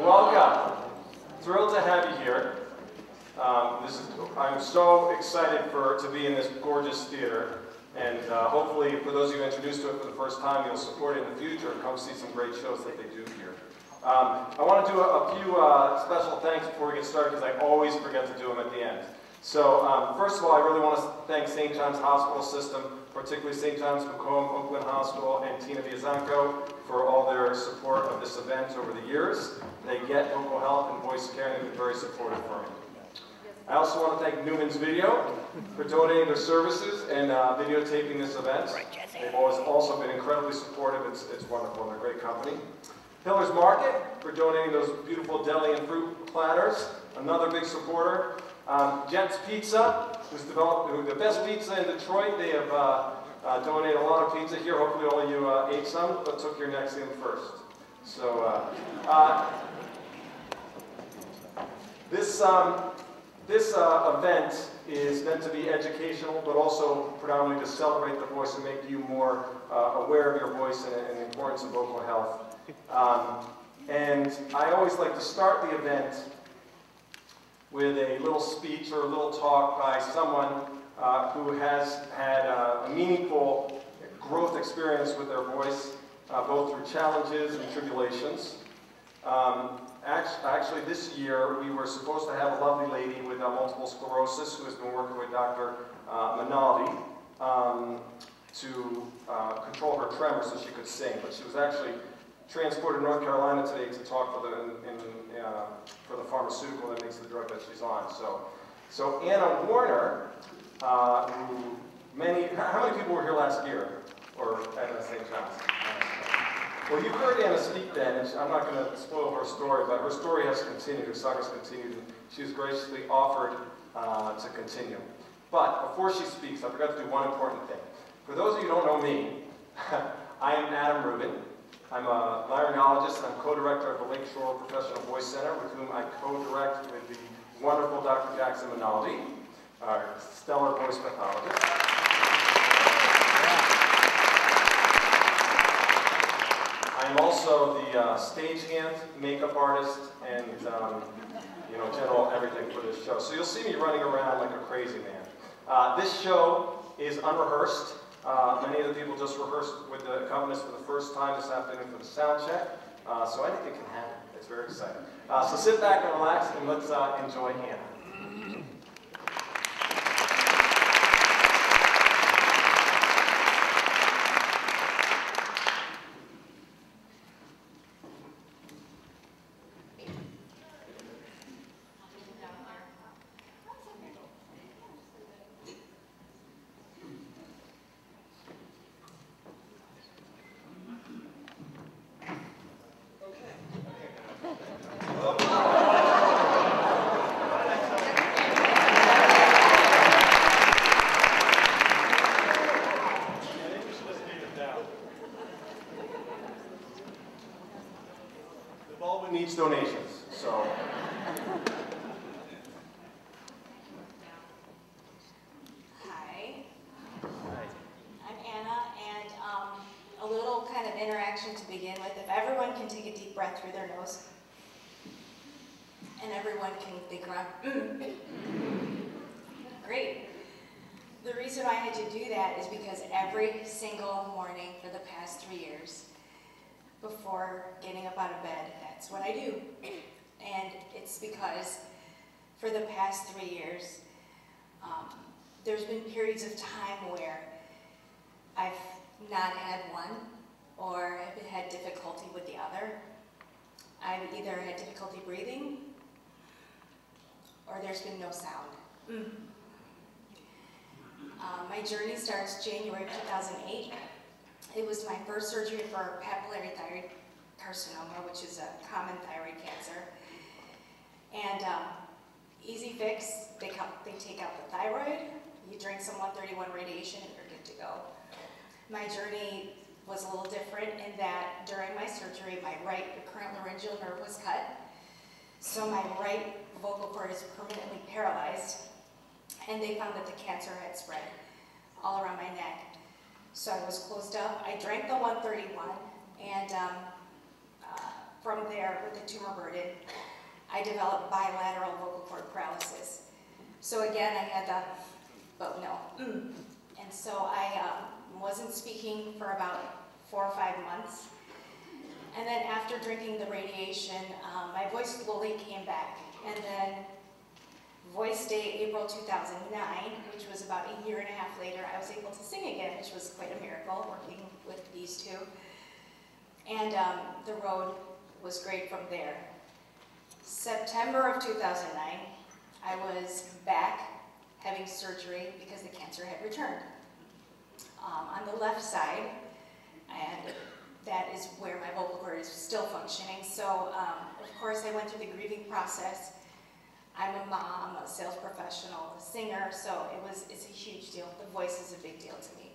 Welcome. Thrilled to have you here. I'm so excited to be in this gorgeous theater, and hopefully for those of you introduced to it for the first time, you'll support it in the future and come see some great shows that they do here. I want to do a few special thanks before we get started, because I always forget to do them at the end. So first of all, I really want to thank St. John's Hospital System, particularly St. John's Macomb Oakland Hospital and Tina Biazanco for all their support of this event over the years. They get vocal health and voice care, and they've been very supportive for me. I also want to thank Newman's Video for donating their services and videotaping this event. They've always also been incredibly supportive. It's wonderful. They're a great company. Pillar's Market for donating those beautiful deli and fruit platters. Another big supporter. Jets Pizza, who's developed the best pizza in Detroit. They have donated a lot of pizza here. Hopefully all of you ate some, but took your Nexium first. So this event is meant to be educational, but also predominantly to celebrate the voice and make you more aware of your voice and the importance of vocal health. And I always like to start the event with a little speech or a little talk by someone who has had a meaningful growth experience with their voice, both through challenges and tribulations. Actually, this year we were supposed to have a lovely lady with multiple sclerosis who has been working with Dr. Menaldi to control her tremors so she could sing. But she was actually transported to North Carolina today to talk for the pharmaceutical that makes the drug that she's on. So Anna Warner, how many people were here last year, or at St. John's? Well, you heard Anna speak then, and I'm not going to spoil her story, but her story has continued, her song has continued, and she was graciously offered to continue. But before she speaks, I forgot to do one important thing. For those of you who don't know me, I am Adam Rubin. I'm a laryngologist, and I'm co-director of the Lakeshore Professional Voice Center, with whom I co-direct with the wonderful Dr. Jackson-Menaldi, our stellar voice pathologist. I'm also the stagehand, makeup artist, and general everything for this show. So you'll see me running around like a crazy man. This show is unrehearsed. Many of the people just rehearsed with the accompanist for the first time this afternoon for the sound check. So anything can happen. It's very exciting. So sit back and relax, and let's enjoy Hannah. Needs donations, so. Hi, I'm Anna, and a little kind of interaction to begin with. If everyone can take a deep breath through their nose, and everyone can think around, great. The reason why I had to do that is because every single morning for the past 3 years, before getting up out of bed, that's what I do. And it's because for the past 3 years, there's been periods of time where I've not had one, or I've had difficulty with the other. I've either had difficulty breathing, or there's been no sound. My journey starts January 2008. It was my first surgery for papillary thyroid carcinoma, which is a common thyroid cancer. And easy fix, they take out the thyroid, you drink some 131 radiation, and you're good to go. My journey was a little different in that during my surgery, my right recurrent laryngeal nerve was cut. So my right vocal cord is permanently paralyzed, and they found that the cancer had spread all around my neck. So I was closed up. I drank the 131, and from there, with the tumor burden, I developed bilateral vocal cord paralysis. So again, I had the, but no. And so I wasn't speaking for about 4 or 5 months. And then after drinking the radiation, my voice slowly came back. And then Voice Day, April 2009, which was about 1.5 years later, I was able to sing again, which was quite a miracle, working with these two. And the road was great from there. September of 2009, I was back having surgery because the cancer had returned on the left side, and that is where my vocal cord is still functioning. So, of course, I went through the grieving process. I'm a mom, a sales professional, a singer, so it's a huge deal. The voice is a big deal to me.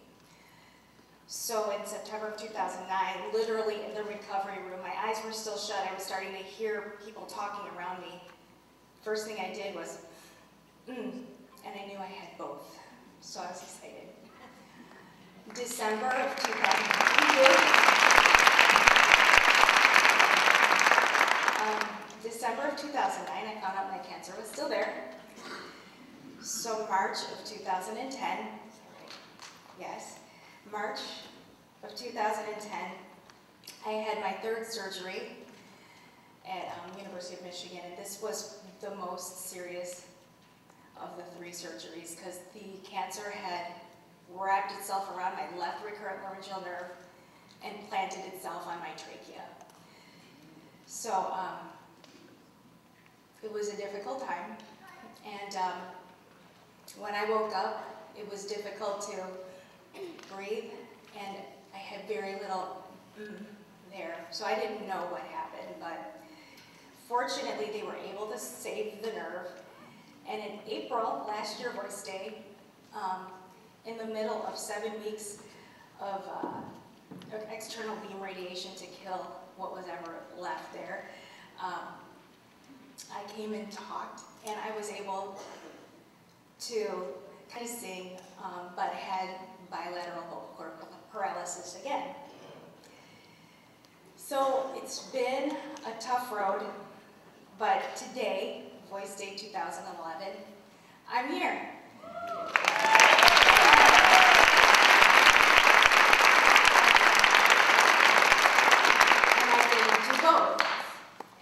So in September of 2009, literally in the recovery room, my eyes were still shut. I was starting to hear people talking around me. First thing I did was, and I knew I had both. So I was excited. December of 2009, December of 2009, I found out my cancer was still there. So March of 2010, yes, March of 2010, I had my 3rd surgery at University of Michigan, and this was the most serious of the 3 surgeries because the cancer had wrapped itself around my left recurrent laryngeal nerve and planted itself on my trachea. So it was a difficult time, and when I woke up, it was difficult to breathe, and I had very little there, so I didn't know what happened, but fortunately they were able to save the nerve, and in April, last year, Voice Day, in the middle of 7 weeks of external beam radiation to kill what was ever left there, I came and talked, and I was able to kind of sing, but had bilateral vocal cord paralysis again. So it's been a tough road, but today, Voice Day 2011, I'm here. And I've been able to do both.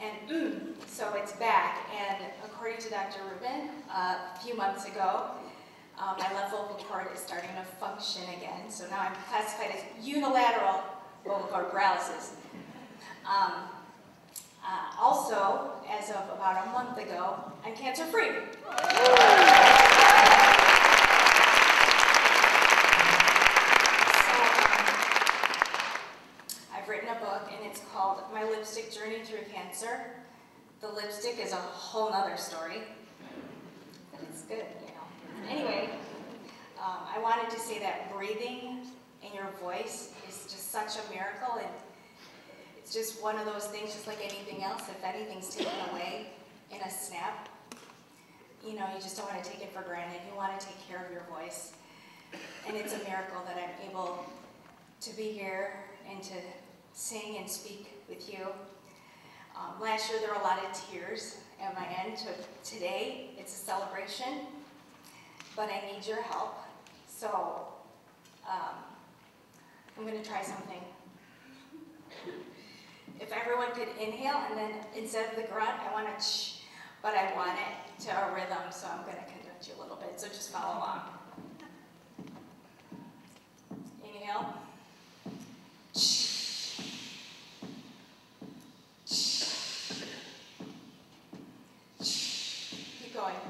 And so it's back, and according to Dr. Rubin, a few months ago, my left vocal cord is starting to function again, so now I'm classified as unilateral vocal cord paralysis. Also, as of about a month ago, I'm cancer-free. I've written a book, and it's called My Lipstick Journey Through Cancer. The lipstick is a whole nother story, but it's good, you know. Anyway, I wanted to say that breathing in your voice is just such a miracle, and it's just one of those things, just like anything else. If anything's taken away in a snap, you know, you just don't want to take it for granted. You want to take care of your voice, and it's a miracle that I'm able to be here and to sing and speak with you. Last year there were a lot of tears at my end. Today it's a celebration, but I need your help. So I'm going to try something. If everyone could inhale, and then instead of the grunt, I want to ch, but I want it to a rhythm, so I'm going to conduct you a little bit, so just follow along. Inhale. Going.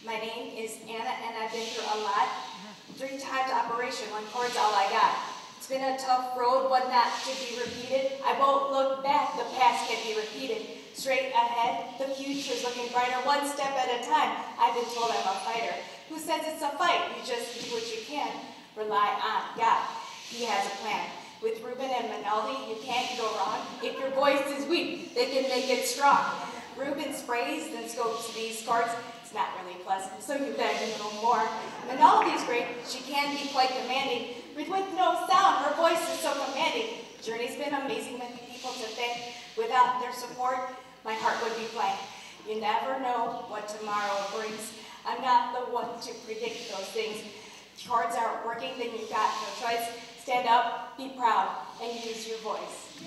My name is Anna, and I've been through a lot. 3 times operation, 1 cord's all I got. It's been a tough road, one not to be repeated. I won't look back, the past can be repeated. Straight ahead, the future's looking brighter, 1 step at a time. I've been told I'm a fighter. Who says it's a fight? You just do what you can. Rely on God. He has a plan. With Rubin and Menaldi, you can't go wrong. If your voice is weak, they can make it strong. Rubin sprays, then scopes these cards. It's not really pleasant, so you beg a little more. Menaldi's great, she can be quite demanding. With no sound, her voice is so commanding. Journey's been amazing with people to think. Without their support, my heart would be blank. You never know what tomorrow brings. I'm not the one to predict those things. Cards aren't working, then you've got no choice. Stand up, be proud, and use your voice.